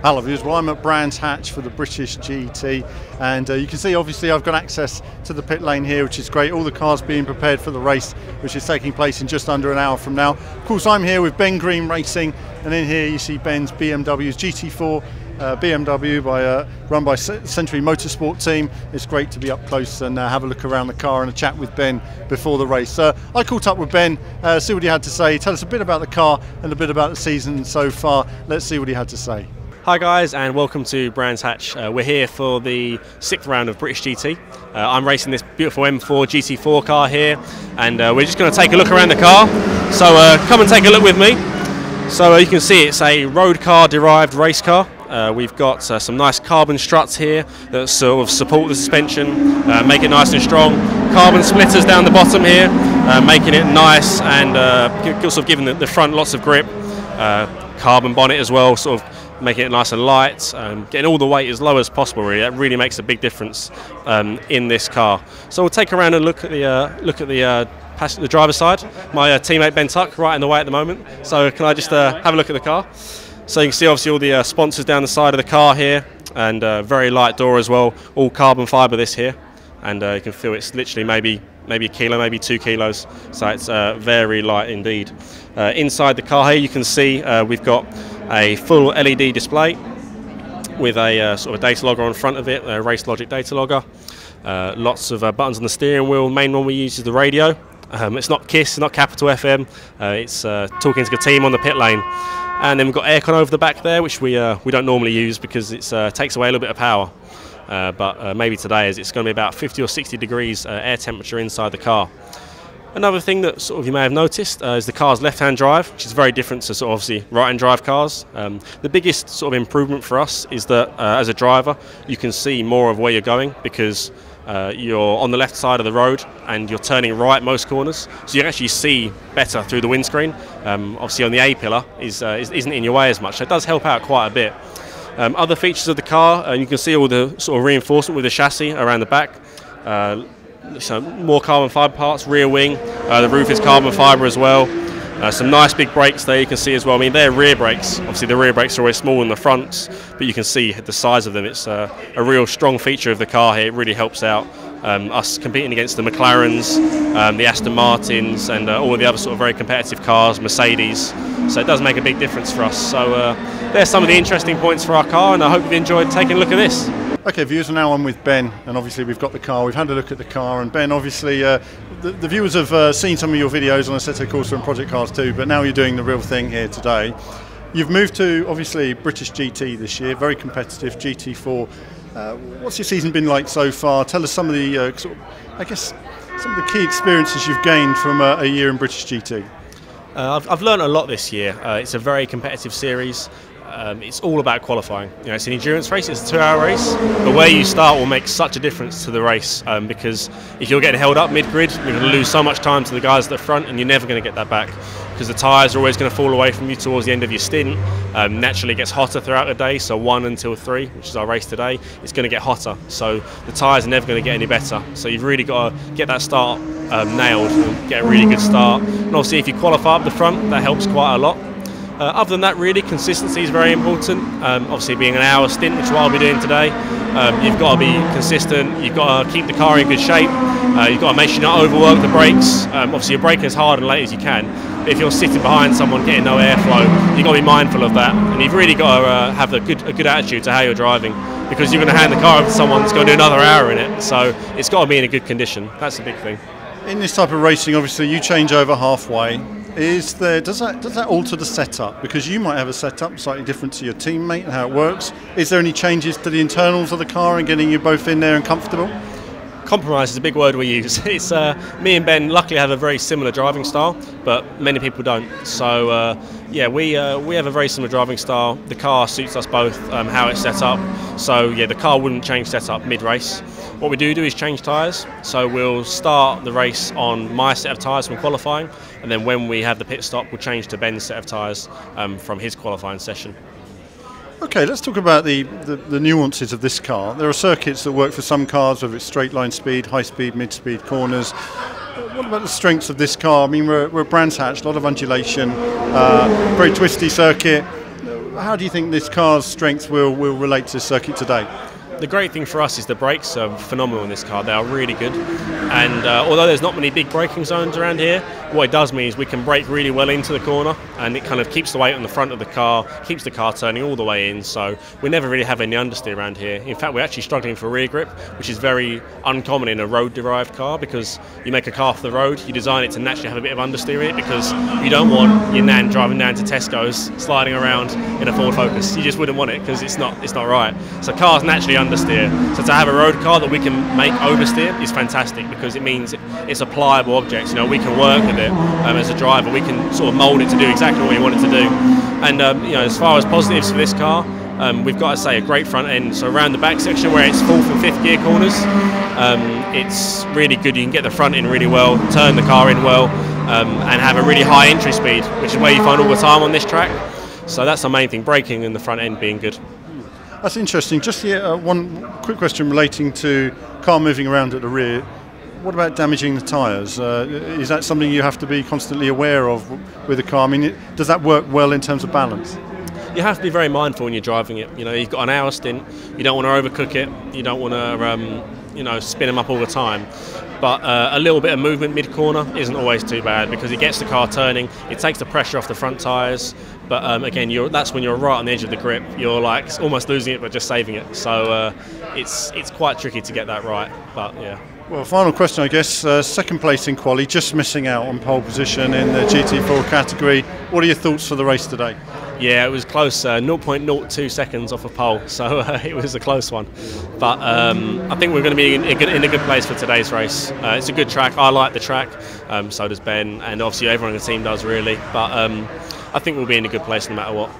Hello viewers, well I'm at Brands Hatch for the British GT, and you can see obviously I've got access to the pit lane here, which is great. All the cars being prepared for the race, which is taking place in just under an hour from now. Of course I'm here with Ben Green Racing, and in here you see Ben's BMW's GT4 BMW run by Century Motorsport team. It's great to be up close and have a look around the car and a chat with Ben before the race. I caught up with Ben, see what he had to say, tell us a bit about the car and a bit about the season so far. Let's see what he had to say. Hi guys, and welcome to Brands Hatch. We're here for the 6th round of British GT. I'm racing this beautiful M4 GT4 car here, and we're just going to take a look around the car. So come and take a look with me. So you can see it's a road car derived race car. We've got some nice carbon struts here that sort of support the suspension, make it nice and strong. Carbon splitters down the bottom here, making it nice and sort of giving the front lots of grip. Carbon bonnet as well, sort of making it nice and light, getting all the weight as low as possible. Really, that really makes a big difference in this car. So we'll take around and look at the driver's side. My teammate Ben Tuck right in the way at the moment. So can I just have a look at the car? So you can see obviously all the sponsors down the side of the car here, and very light door as well. All carbon fibre this here, and you can feel it's literally maybe a kilo, maybe 2 kilos. So it's very light indeed. Inside the car here you can see we've got a full LED display with a sort of data logger on front of it, a Race Logic data logger. Lots of buttons on the steering wheel. The main one we use is the radio. It's not KISS, not Capital FM. It's talking to the team on the pit lane. And then we've got aircon over the back there, which we don't normally use because it takes away a little bit of power. But maybe today, as it's going to be about 50 or 60 degrees air temperature inside the car. Another thing that sort of you may have noticed is the car's left-hand drive, which is very different to sort of obviously right-hand drive cars. The biggest sort of improvement for us is that as a driver, you can see more of where you're going because you're on the left side of the road and you're turning right most corners, so you can actually see better through the windscreen. Obviously on the A-pillar isn't in your way as much, so it does help out quite a bit. Other features of the car, you can see all the sort of reinforcement with the chassis around the back. So more carbon fibre parts, rear wing, the roof is carbon fibre as well. Some nice big brakes there you can see as well. I mean, they're rear brakes. Obviously the rear brakes are always small in the fronts, but you can see the size of them. It's a real strong feature of the car here. It really helps out us competing against the McLarens, the Aston Martins, and all of the other sort of very competitive cars, Mercedes. So it does make a big difference for us. So there's some of the interesting points for our car, and I hope you've enjoyed taking a look at this. Okay viewers, now I'm with Ben, and obviously we've got the car, we've had a look at the car, and Ben, obviously the viewers have seen some of your videos on Assetto Corsa and Project Cars too, but now you're doing the real thing here today. You've moved to obviously British GT this year, very competitive GT4. What's your season been like so far? Tell us some of the sort of, I guess, some of the key experiences you've gained from a year in British GT. I've learned a lot this year. It's a very competitive series. It's all about qualifying. You know, it's an endurance race, it's a 2-hour race, but where you start will make such a difference to the race because if you're getting held up mid-grid, you're going to lose so much time to the guys at the front and you're never going to get that back because the tyres are always going to fall away from you towards the end of your stint. Naturally it gets hotter throughout the day, so 1 until 3, which is our race today, it's going to get hotter, so the tyres are never going to get any better. So you've really got to get that start nailed and get a really good start, and obviously if you qualify up the front, that helps quite a lot. Other than that, really, consistency is very important. Obviously, being an hour stint, which is what I'll be doing today, you've got to be consistent. You've got to keep the car in good shape. You've got to make sure you not overwork the brakes. Obviously, you're braking as hard and late as you can. But if you're sitting behind someone getting no airflow, you've got to be mindful of that. And you've really got to have a good attitude to how you're driving because you're going to hand the car over to someone that's going to do another hour in it. So it's got to be in a good condition. That's the big thing. In this type of racing, obviously, you change over halfway. Does that alter the setup? Because you might have a setup slightly different to your teammate and how it works. Is there any changes to the internals of the car and getting you both in there and comfortable? Compromise is a big word we use. It's me and Ben luckily have a very similar driving style, but many people don't. So yeah, we have a very similar driving style. The car suits us both, how it's set up. So yeah, the car wouldn't change setup mid-race. What we do is change tyres. So we'll start the race on my set of tyres from qualifying, and then when we have the pit stop, we'll change to Ben's set of tyres from his qualifying session. Okay, let's talk about the nuances of this car. There are circuits that work for some cars, whether it's straight line speed, high speed, mid speed, corners. What about the strengths of this car? I mean, we're at Brands Hatch, a lot of undulation, very twisty circuit. how do you think this car's strength will relate to the circuit today? The great thing for us is the brakes are phenomenal in this car. They are really good, and although there's not many big braking zones around here, what it does mean is we can brake really well into the corner, and it kind of keeps the weight on the front of the car, keeps the car turning all the way in, so we never really have any understeer around here. In fact, we're actually struggling for rear grip, which is very uncommon in a road-derived car, because you make a car for the road, you design it to naturally have a bit of understeer in it, because you don't want your nan driving down to Tesco's sliding around in a Ford Focus. You just wouldn't want it, because it's not right. So cars naturally understeer. So to have a road car that we can make oversteer is fantastic, because it means it's a pliable object. You know, we can work with it as a driver. We can sort of mould it to do exactly what we want it to do. And you know, as far as positives for this car, we've got to say a great front end. So around the back section where it's 4th and 5th gear corners, it's really good. You can get the front in really well, turn the car in well, and have a really high entry speed, which is where you find all the time on this track. So that's the main thing, braking and the front end being good. That's interesting. Just here, one quick question relating to car moving around at the rear. What about damaging the tyres? Is that something you have to be constantly aware of with the car? I mean, does that work well in terms of balance? You have to be very mindful when you're driving it. You know, you've got an hour stint. You don't want to overcook it. You don't want to, you know, spin them up all the time. But a little bit of movement mid-corner isn't always too bad, because it gets the car turning. It takes the pressure off the front tyres. But again, that's when you're right on the edge of the grip. You're like almost losing it, but just saving it. So it's quite tricky to get that right. But yeah. Well, final question, I guess. Second place in quali, just missing out on pole position in the GT4 category. What are your thoughts for the race today? Yeah, it was close, 0.02 seconds off a pole, so it was a close one. But I think we're going to be in a good place for today's race. It's a good track. I like the track, so does Ben, and obviously everyone in the team does really. But I think we'll be in a good place no matter what.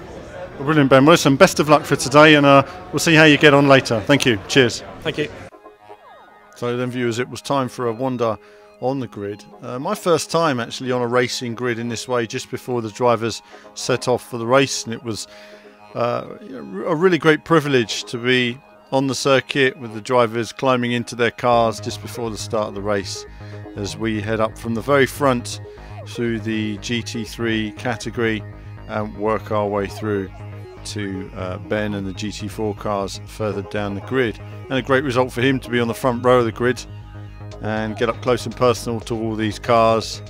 Well, brilliant, Ben. Well, listen, best of luck for today, and we'll see how you get on later. Thank you. Cheers. Thank you. So then, viewers, it was time for a wander on the grid. My first time actually on a racing grid in this way, just before the drivers set off for the race, and it was a really great privilege to be on the circuit with the drivers climbing into their cars just before the start of the race, as we head up from the very front through the GT3 category and work our way through to Ben and the GT4 cars further down the grid. And a great result for him to be on the front row of the grid and get up close and personal to all these cars.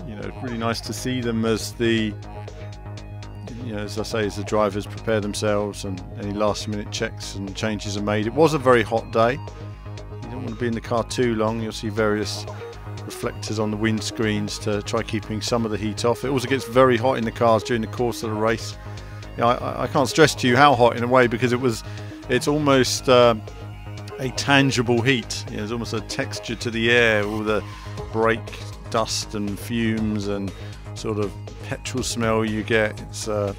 You know, really nice to see them as the, you know, as I say, as the drivers prepare themselves and any last minute checks and changes are made. It was a very hot day. You don't want to be in the car too long. You'll see various reflectors on the windscreens to try keeping some of the heat off. It also gets very hot in the cars during the course of the race. You know, I can't stress to you how hot in a way, because it's almost a tangible heat. You know, there's almost a texture to the air, all the brake dust and fumes and sort of petrol smell you get. It's a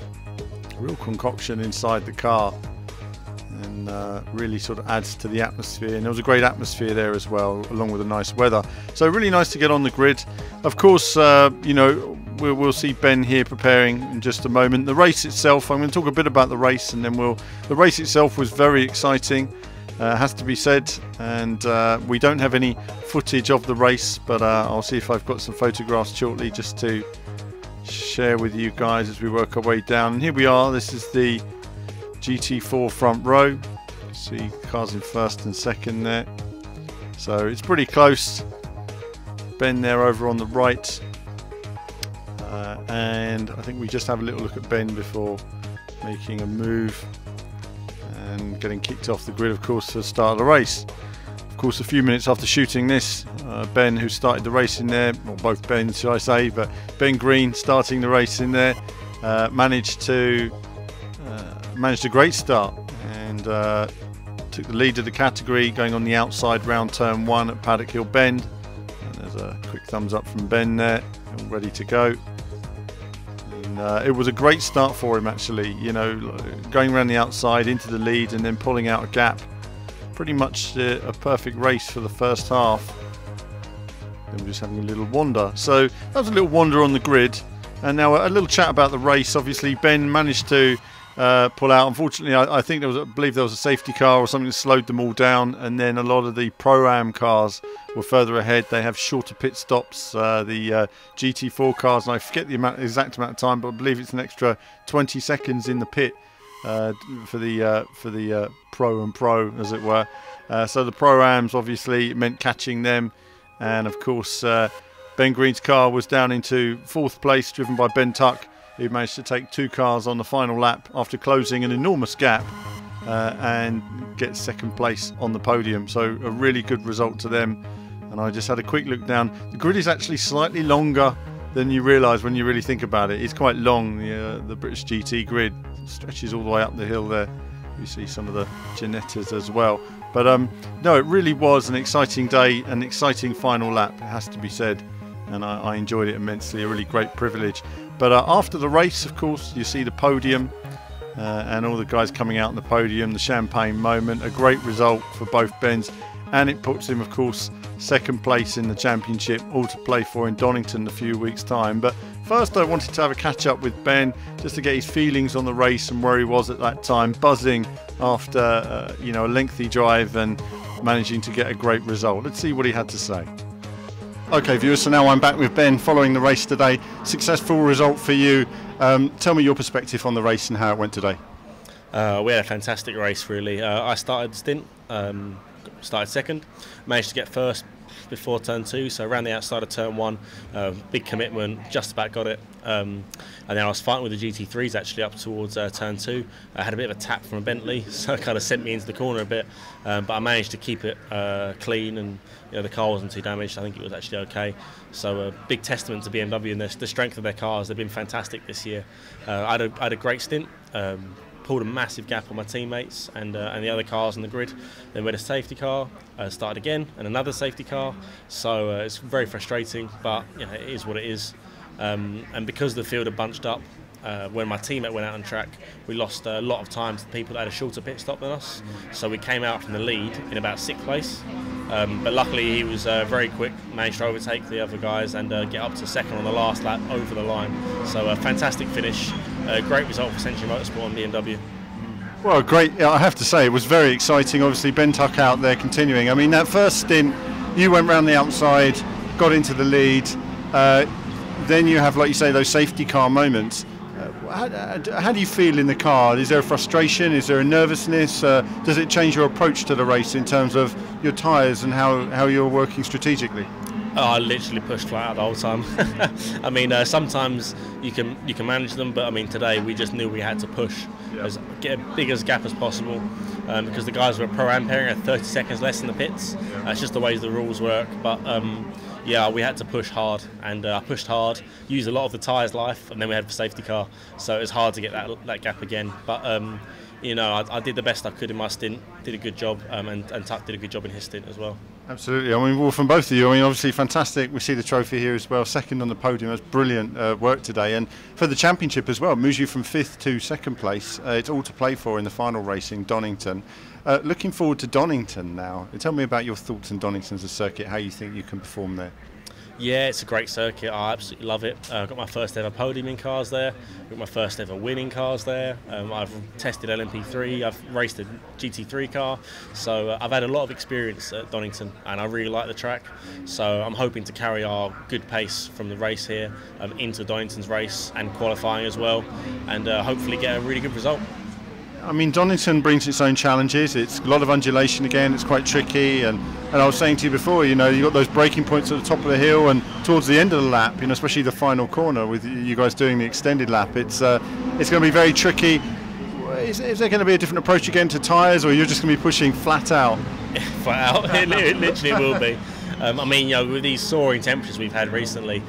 real concoction inside the car, and really sort of adds to the atmosphere. And there was a great atmosphere there as well, along with the nice weather. So really nice to get on the grid. Of course, you know, we'll see Ben here preparing in just a moment. The race itself, I'm going to talk a bit about the race, and then the race itself was very exciting, has to be said, and we don't have any footage of the race, but I'll see if I've got some photographs shortly just to share with you guys as we work our way down. And here we are. This is the GT4 front row. You see cars in first and second there, so it's pretty close. Ben there over on the right. And I think we just have a little look at Ben before making a move and getting kicked off the grid, of course, for the start of the race. Of course, a few minutes after shooting this, Ben, who started the race in there, or both Ben should I say, but Ben Green starting the race in there, managed a great start and took the lead of the category, going on the outside round turn 1 at Paddock Hill Bend. And there's a quick thumbs up from Ben there, all ready to go. It was a great start for him actually, you know, going around the outside into the lead and then pulling out a gap. Pretty much a perfect race for the first half. Then we're just having a little wander. So that was a little wander on the grid. And now a little chat about the race. Obviously Ben managed to pull out. Unfortunately, I think I believe there was a safety car or something that slowed them all down, and then a lot of the Pro-Am cars were further ahead. They have shorter pit stops. The GT4 cars, and I forget the exact amount of time, but I believe it's an extra 20 seconds in the pit for the Pro and Pro, as it were. So the Pro-Ams obviously meant catching them, and of course Ben Green's car was down into 4th place, driven by Ben Tuck, who managed to take 2 cars on the final lap after closing an enormous gap and get 2nd place on the podium. So a really good result to them. And I just had a quick look down. The grid is actually slightly longer than you realise when you really think about it. It's quite long. The British GT grid stretches all the way up the hill there. You see some of the Ginettas as well. But no, it really was an exciting day, an exciting final lap, it has to be said. And I enjoyed it immensely, a really great privilege. But after the race, of course, you see the podium and all the guys coming out on the podium, the champagne moment, a great result for both Bens. And it puts him, of course, 2nd place in the championship, all to play for in Donington in a few weeks' time. But first I wanted to have a catch up with Ben just to get his feelings on the race and where he was at that time, buzzing after a lengthy drive and managing to get a great result. Let's see what he had to say. Okay, viewers, so now I'm back with Ben following the race today. Successful result for you. Tell me your perspective on the race and how it went today. We had a fantastic race, really. I started the stint, started 2nd, managed to get 1st before turn 2, so around the outside of turn 1, big commitment, just about got it. And then I was fighting with the GT3s actually up towards turn 2. I had a bit of a tap from a Bentley, so it kind of sent me into the corner a bit, but I managed to keep it clean, and the car wasn't too damaged. I think it was actually okay. So a big testament to BMW and the strength of their cars. They've been fantastic this year. I had a great stint. Pulled a massive gap on my teammates and the other cars on the grid. Then we had a safety car, started again, and another safety car. So it's very frustrating, but it is what it is. And because the field had bunched up, when my teammate went out on track, we lost a lot of time to the people that had a shorter pit stop than us. So we came out from the lead in about 6th place. But luckily he was very quick, managed to overtake the other guys and get up to 2nd on the last lap over the line. So a fantastic finish, great result for Century Motorsport and BMW. Well, great. I have to say it was very exciting. Obviously Ben Tuck out there continuing. I mean, that first stint you went round the outside, got into the lead, then you have, like you say, those safety car moments. How do you feel in the car? Is there a frustration? Is there a nervousness? Does it change your approach to the race in terms of your tyres and how you're working strategically? Oh, I literally pushed flat out the whole time. I mean, sometimes you can manage them, but I mean today we just knew we had to push, get a big as gap as possible, because the guys were Pro-Am pairing at 30 seconds less in the pits. That's just the way the rules work. But yeah, we had to push hard, and I pushed hard, used a lot of the tyres life, and then we had the safety car, so it was hard to get that gap again. But I did the best I could in my stint, did a good job, and Tuck did a good job in his stint as well. Absolutely. I mean, well, from both of you, I mean, obviously fantastic. We see the trophy here as well, 2nd on the podium. That's brilliant work today. And for the championship as well, it moves you from 5th to 2nd place. It's all to play for in the final race in Donington. Looking forward to Donington now. Tell me about your thoughts on Donington as a circuit, how you think you can perform there. Yeah, it's a great circuit. I absolutely love it. I got my first ever podium in cars there. Got my first ever win in cars there. I've tested LMP3. I've raced a GT3 car. So I've had a lot of experience at Donington, and I really like the track. So I'm hoping to carry our good pace from the race here into Donington's race and qualifying as well, and hopefully get a really good result. I mean, Donington brings its own challenges. It's a lot of undulation again. It's quite tricky, and I was saying to you before, you got those braking points at the top of the hill, and towards the end of the lap, especially the final corner with you guys doing the extended lap, it's going to be very tricky. Is there going to be a different approach again to tyres, or you're just going to be pushing flat out? Flat out, it literally will be. I mean, with these soaring temperatures we've had recently,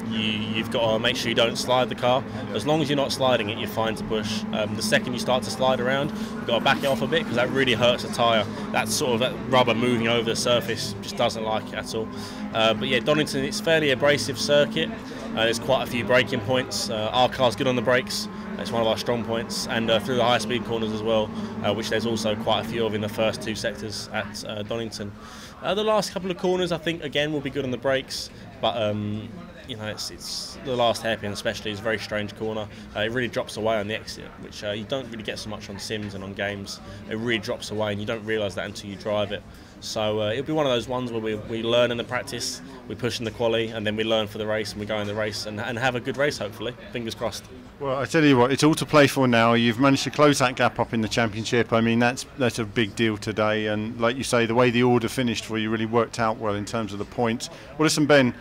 you've got to make sure you don't slide the car. As long as you're not sliding it, you're fine to push. The second you start to slide around, you've got to back it off a bit, because that really hurts the tyre. That sort of that rubber moving over the surface just doesn't like it at all. But yeah, Donington, it's a fairly abrasive circuit. There's quite a few braking points. Our car's good on the brakes. It's one of our strong points, and through the high-speed corners as well, which there's also quite a few of in the first 2 sectors at Donington. The last couple of corners, I think, again, will be good on the brakes, but it's the last hairpin especially is a very strange corner. It really drops away on the exit, which you don't really get so much on sims and on games. It really drops away and you don't realise that until you drive it. So it'll be one of those ones where we learn in the practice, we push in the quali, and then we learn for the race, and we go in the race and have a good race, hopefully. Fingers crossed. Well, I tell you what, it's all to play for now. You've managed to close that gap up in the championship. I mean, that's a big deal today. And like you say, the way the order finished for you really worked out well in terms of the points. Well, listen, Ben,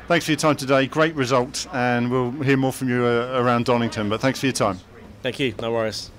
thanks for your time today. Great result, and we'll hear more from you around Donington. But thanks for your time. Thank you. No worries.